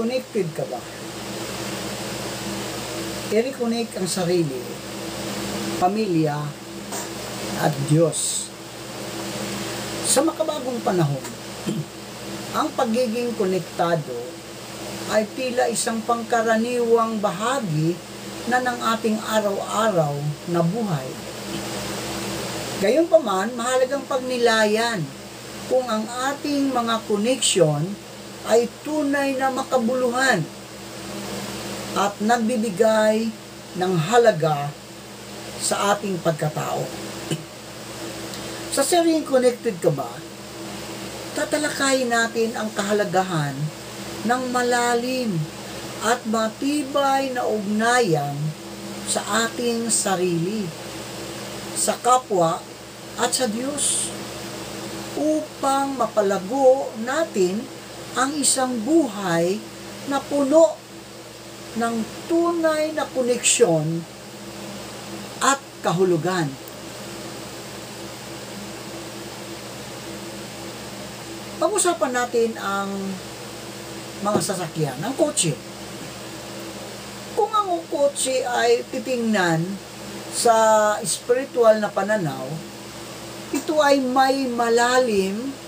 Connected ka ba? I-reconnect ang sarili, pamilya, at Diyos. Sa makabagong panahon, ang pagiging konektado ay tila isang pangkaraniwang bahagi na ng ating araw-araw na buhay. Gayunpaman, mahalagang pagnilayan kung ang ating mga connection ay tunay na makabuluhan at nagbibigay ng halaga sa ating pagkatao. Sa seryeng Connected Ka Ba, tatalakayin natin ang kahalagahan ng malalim at matibay na ugnayan sa ating sarili, sa kapwa at sa Diyos upang mapalago natin ang isang buhay na puno ng tunay na koneksyon at kahulugan. Pag-usapan natin ang mga sasakyan, ang kotse. Kung ang kotse ay titingnan sa spiritual na pananaw, ito ay may malalim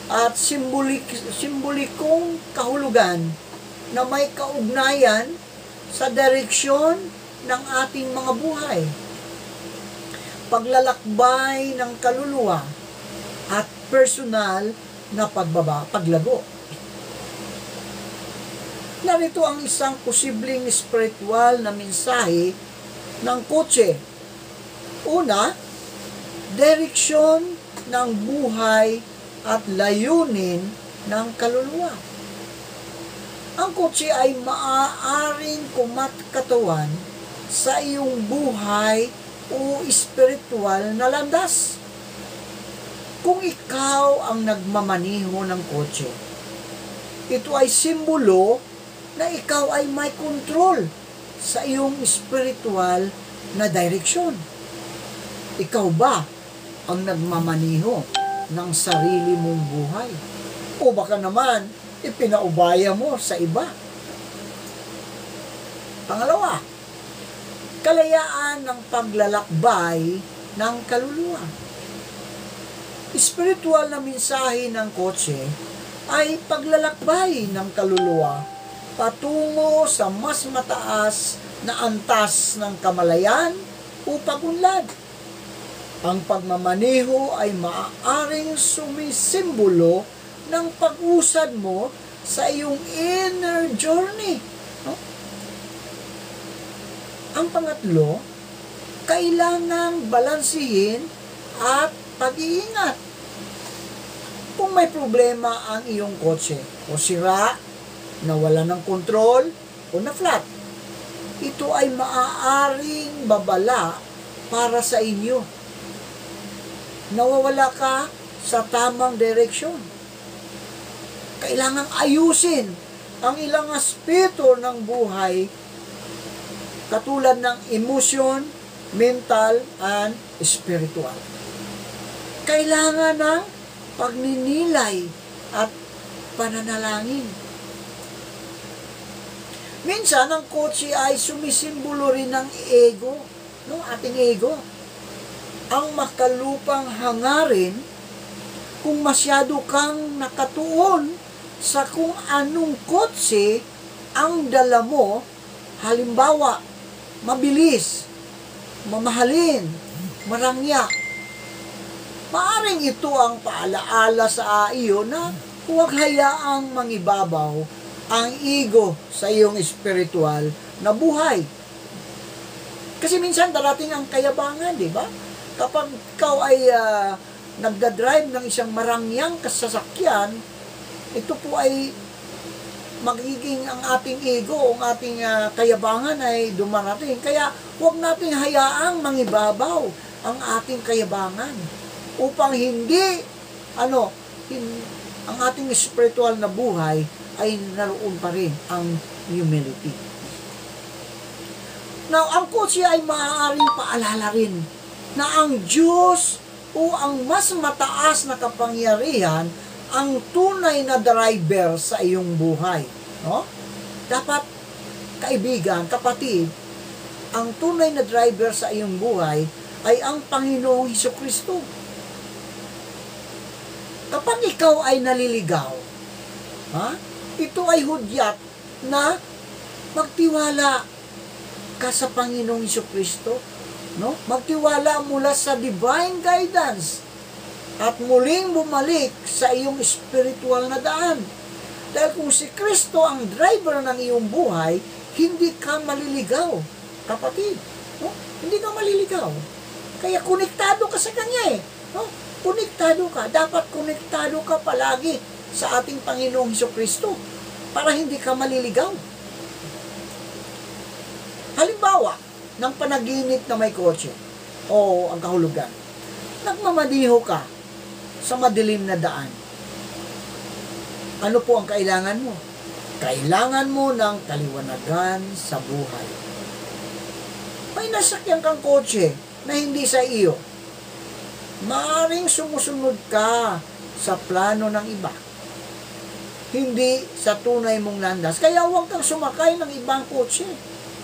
at simbolikong kahulugan na may kaugnayan sa direksyon ng ating mga buhay, paglalakbay ng kaluluwa at personal na paglago. Narito ang isang posibleng spiritual na mensahe ng kotse. Una, direksyon ng buhay at layunin ng kaluluwa. Ang kotse ay maaaring kumatkatawan sa iyong buhay o espiritual na landas. Kung ikaw ang nagmamaniho ng kotse, ito ay simbolo na ikaw ay may kontrol sa iyong espiritual na direksyon. Ikaw ba ang nagmamaniho ng sarili mong buhay? O baka naman, ipinaubaya mo sa iba? Pangalawa, kalayaan ng paglalakbay ng kaluluwa. Spiritual na mensahe ng kotse ay paglalakbay ng kaluluwa patungo sa mas mataas na antas ng kamalayan o pagunlad. Ang pagmamaneho ay maaaring sumisimbolo ng pag-usad mo sa iyong inner journey. Ang pangatlo, kailangang balansihin at pag-iingat. Kung may problema ang iyong kotse, o sira, nawala ng kontrol, o na-flat, ito ay maaaring babala para sa inyo. Nawawala ka sa tamang direksyon. Kailangang ayusin ang ilang aspeto ng buhay, katulad ng emotion, mental, and spiritual. Kailangan ng pagninilay at pananalangin. Minsan, ang kotse ay sumisimbolo rin ng ego, ating ego. Ang makalupang hangarin kung masyado kang nakatuon sa kung anong kotse ang dala mo, halimbawa, mabilis, mamahalin, marangya. Maaring ito ang paalaala sa iyo na huwag hayaang mangibabaw ang ego sa iyong spiritual na buhay. Kasi minsan darating ang kayabangan, di ba? Kapag ikaw ay nagdadrive ng isang marangyang kasasakyan, ito po ay magiging ang ating ego, ang ating kayabangan ay dumarating. Kaya huwag nating hayaang mangibabaw ang ating kayabangan upang hindi ang ating spiritual na buhay ay naroon pa rin ang humility. Now, ang kotse ay maaaring paalala rin na ang Diyos o ang mas mataas na kapangyarihan ang tunay na driver sa iyong buhay. No? Dapat, kaibigan, kapatid, ang tunay na driver sa iyong buhay ay ang Panginoong Hesukristo. Kapag ikaw ay naliligaw, ito ay hudyat na magtiwala ka sa Panginoong Hesukristo, no? Magtiwala mula sa divine guidance at muling bumalik sa iyong spiritual na daan. Dahil kung si Kristo ang driver ng iyong buhay, hindi ka maliligaw, kapatid. No? Hindi ka maliligaw. Kaya konektado ka sa Kanya No? Konektado ka. Dapat konektado ka palagi sa ating Panginoong Hesukristo para hindi ka maliligaw. Halimbawa, ng panaginip na may kotse o ang kahulugan, nagmamadiho ka sa madilim na daan. Ano po ang kailangan mo? Kailangan mo ng kaliwanagan sa buhay. May nasakyan kang kotse na hindi sa iyo. Maaring sumusunod ka sa plano ng iba, hindi sa tunay mong landas. Kaya huwag kang sumakay ng ibang kotse,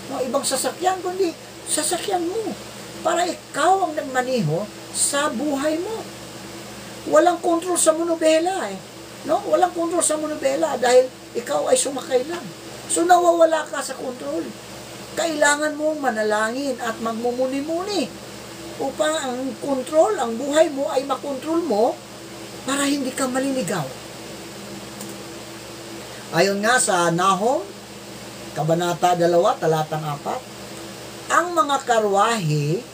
ng ibang sasakyan, kundi sasakyan mo. Para ikaw ang nagmaniho sa buhay mo. Walang kontrol sa monobela No? Walang kontrol sa monobela dahil ikaw ay sumakay lang. So nawawala ka sa kontrol. Kailangan mong manalangin at magmumuni-muni upang ang kontrol, ang buhay mo ay makontrol mo para hindi ka maliligaw. Ayon nga sa Nahum, Kabanata 2, talatang 4, ang mga karwahe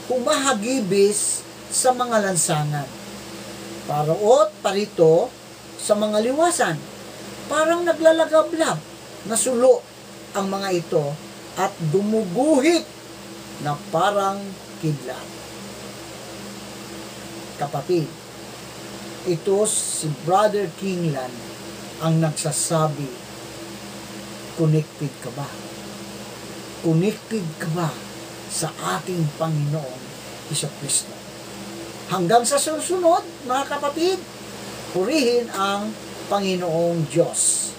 humahagibis sa mga lansangan, paraot parito sa mga liwasan. Parang naglalagablab na sulo ang mga ito at dumuguhit na parang kidlat. Kapatid, ito si Brother Kingland ang nagsasabi, connected ka ba? Connected ka ba sa ating Panginoong Hesukristo? Hanggang sa susunod, mga kapatid, purihin ang Panginoong Diyos.